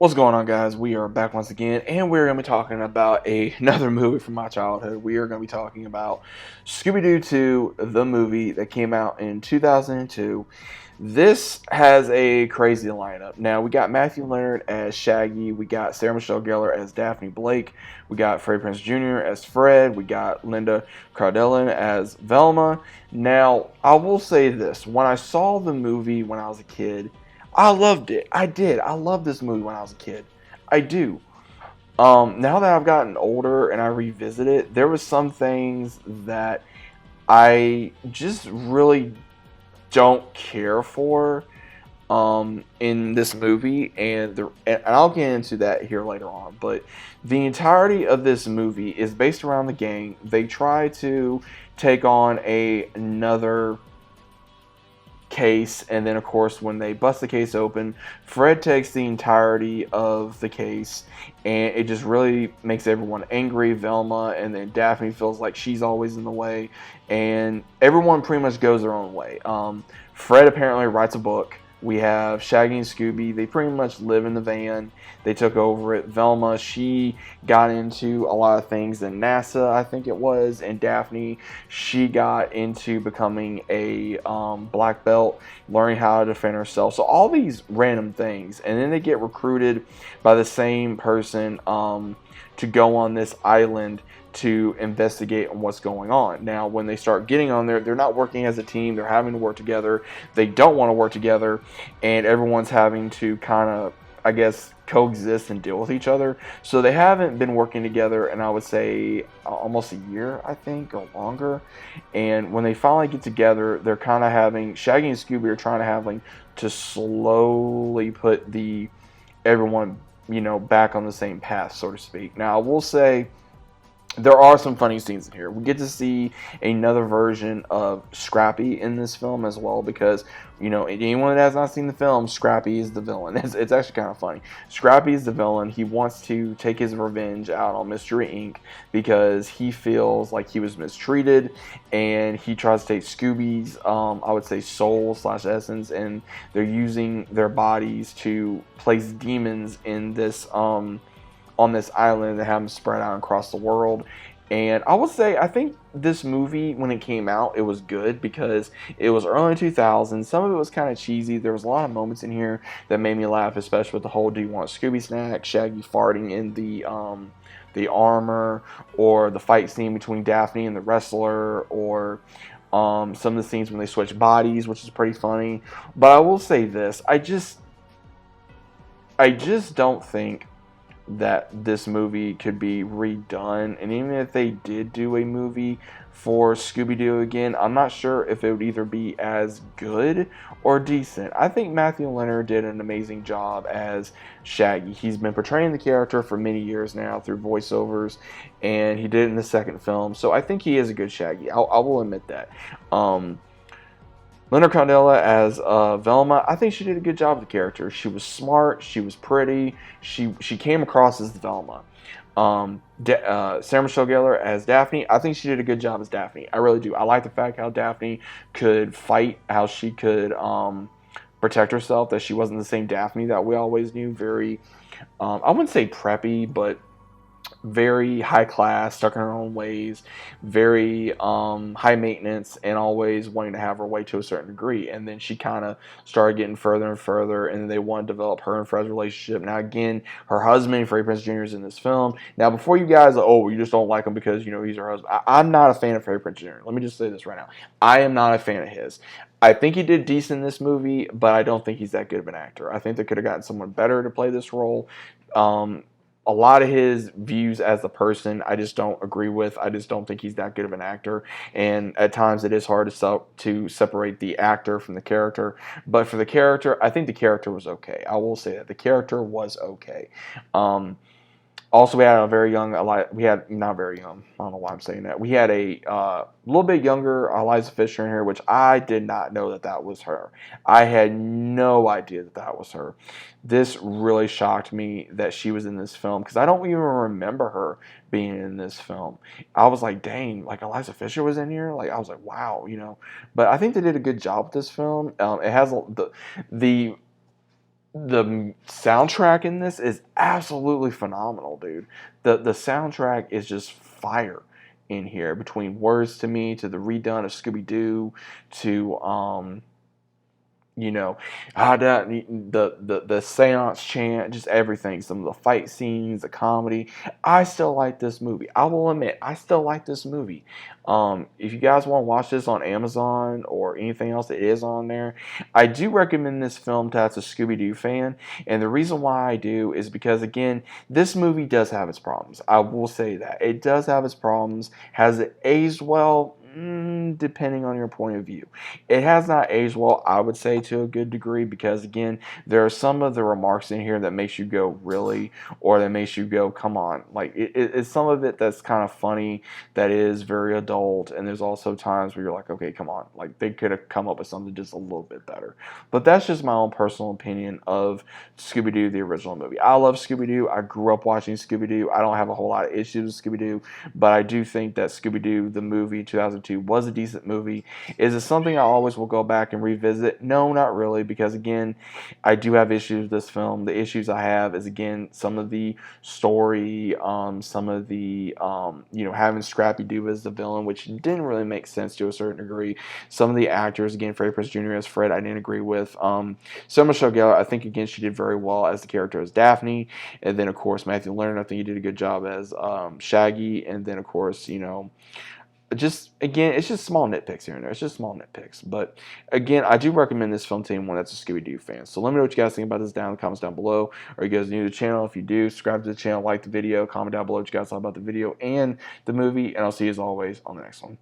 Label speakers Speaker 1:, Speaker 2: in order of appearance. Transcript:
Speaker 1: What's going on, guys? We are back once again, and we're going to be talking about another movie from my childhood. We are going to be talking about Scooby Doo 2, the movie that came out in 2002. This has a crazy lineup. Now, we got Matthew Leonard as Shaggy, we got Sarah Michelle Gellar as Daphne Blake, we got Freddie Prinze Jr. as Fred, we got Linda Cardellin as Velma. Now, I will say this: when I saw the movie when I was a kid, I loved it. I did. I loved this movie when I was a kid. I do. Now that I've gotten older and I revisit it, there was some things that I just really don't care for in this movie, and I'll get into that here later on. But the entirety of this movie is based around the gang. They try to take on another case, and then of course when they bust the case open, Fred takes the entirety of the case, and it just really makes everyone angry. Velma and then Daphne feels like she's always in the way, and everyone pretty much goes their own way. Fred apparently writes a book. We have Shaggy and Scooby. They pretty much live in the van. They took over it. Velma, she got into a lot of things in NASA, I think it was. And Daphne, she got into becoming a black belt, learning how to defend herself. So all these random things. And then they get recruited by the same person to go on this island to investigate on what's going on. Now, when they start getting on there, they're not working as a team. They're having to work together. They don't want to work together, and everyone's having to kind of, I guess, coexist and deal with each other. So they haven't been working together, and I would say almost a year, I think, or longer. And when they finally get together, they're kind of having, Shaggy and Scooby are trying to have like to slowly put everyone, back on the same path, so to speak. Now, I will say, there are some funny scenes in here. We get to see another version of Scrappy in this film as well, because, anyone that has not seen the film, Scrappy is the villain. It's actually kind of funny. Scrappy is the villain. He wants to take his revenge out on Mystery Inc. because he feels like he was mistreated, and he tries to take Scooby's, I would say, soul / essence, and they're using their bodies to place demons in this, on this island and have them spread out across the world. And I would say, I think this movie, when it came out, it was good because it was early 2000s. Some of it was kind of cheesy. There was a lot of moments in here that made me laugh, especially with the whole "Do you want a Scooby snack?" Shaggy farting in the armor, or the fight scene between Daphne and the wrestler, or some of the scenes when they switch bodies, which is pretty funny. But I will say this: I just don't think that this movie could be redone. And even if they did do a movie for Scooby Doo again, I'm not sure if it would either be as good or decent. I think Matthew Leonard did an amazing job as Shaggy. He's been portraying the character for many years now through voiceovers, and he did it in the second film. So I think he is a good Shaggy. I will admit that. Linda Cardella as Velma, I think she did a good job of the character. She was smart, she was pretty, she came across as Velma. Sarah Michelle Gellar as Daphne, I think she did a good job as Daphne. I really do. I like the fact how Daphne could fight, how she could protect herself, that she wasn't the same Daphne that we always knew. Very, I wouldn't say preppy, but very high class, stuck in her own ways, very high maintenance, and always wanting to have her way to a certain degree. And then she kind of started getting further and further, and then they want to develop her and Fred's relationship. Now, again, her husband, Freddie Prinze Jr., is in this film. Now, before you guys, you just don't like him because, he's her husband. I'm not a fan of Freddie Prinze Jr. Let me just say this right now. I am not a fan of his. I think he did decent in this movie, but I don't think he's that good of an actor. I think they could have gotten someone better to play this role. A lot of his views as a person, I just don't agree with. I just don't think he's that good of an actor. And at times it is hard to separate the actor from the character. But for the character, I think the character was okay. I will say that. The character was okay. Also, we had not very young, I don't know why I'm saying that. We had a little bit younger Eliza Fisher in here, which I did not know that was her. I had no idea that was her. This really shocked me that she was in this film, because I don't even remember her being in this film. I was like, dang, like Eliza Fisher was in here? Like, I was like, wow, But I think they did a good job with this film. It has the The soundtrack in this is absolutely phenomenal, dude. The soundtrack is just fire in here, between Words to Me to the redone of Scooby Doo to you know, the seance chant, just everything. Some of the fight scenes, the comedy. I still like this movie. I will admit, I still like this movie. If you guys want to watch this on Amazon or anything else that is on there, I do recommend this film to as a Scooby Doo fan. And the reason why I do is because, again, this movie does have its problems. I will say that it does have its problems. Has it aged well? Depending on your point of view. It has not aged well, I would say, to a good degree, because, again, there are some of the remarks in here that makes you go, really, or that makes you go, come on. Like, it's some of it that's kind of funny, that is very adult, and there's also times where you're like, okay, come on. Like, they could have come up with something just a little bit better. But that's just my own personal opinion of Scooby-Doo, the original movie. I love Scooby-Doo. I grew up watching Scooby-Doo. I don't have a whole lot of issues with Scooby-Doo, but I do think that Scooby-Doo, the movie, 2002, was a decent movie. Is it something I always will go back and revisit? No, not really, because, again, I do have issues with this film. The issues I have is, again, some of the story, some of the, having Scrappy Doo as the villain, which didn't really make sense to a certain degree. Some of the actors, again, Freddie Prinze Jr. as Fred, I didn't agree with. Sarah Michelle Gellar, I think, again, she did very well as the character as Daphne. And then, of course, Matthew Leonard, I think he did a good job as Shaggy. And then, of course, just, again, it's just small nitpicks here and there. It's just small nitpicks. But, again, I do recommend this film to anyone that's a Scooby-Doo fan. So let me know what you guys think about this down in the comments down below. Are you guys new to the channel? If you do, subscribe to the channel, like the video, comment down below what you guys thought about the video and the movie. And I'll see you, as always, on the next one.